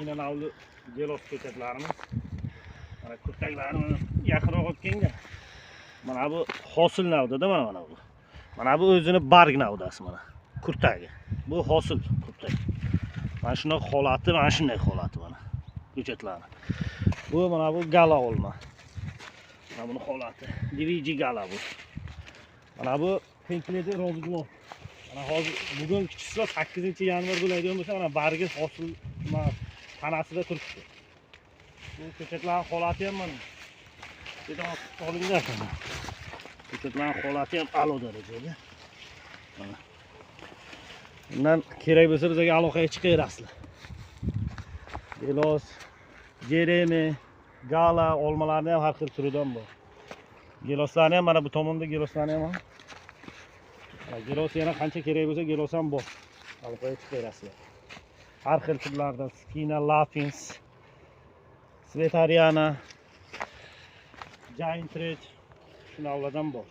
skina navli gelos ko'chatlarimiz. Mana kurtaklarni yaqinroq o'tganga. Mana bu hosil navdada mana bu. Mana bu o'zini barg navdasi mana. Kurtagi. Bu hosil kurtak. Mana shunday holati, mana shunday holati mana. Ko'chatlarni. Bu mana bu gala olma. Mana buni holati. Diviji gala bu. Mana bu penkledi rozglo. Mana hozir bugun kichiklar 8-yanvar bo'ladigan bo'lsa, mana bargi hosil tanasida turibdi. Bu ko'chatlar holati ham mana. Juda olingan. Ko'chatlar holati ham a'lo darajada. Mana. Bundan kerak bo'lsa bizga aloqaga chiqaverasizlar. Gelos, Jeremy, Gala olmalarni ham har xil turidan bor. Geloslarni ham mana bu tomonda geloslarni ham. Gelos yana qancha kerak bo'lsa gelos ham bor. Aloqaga chiqaverasizlar. Har xil turlardan skina, lapins, Svetariana, Giant Red shunavlardan bor.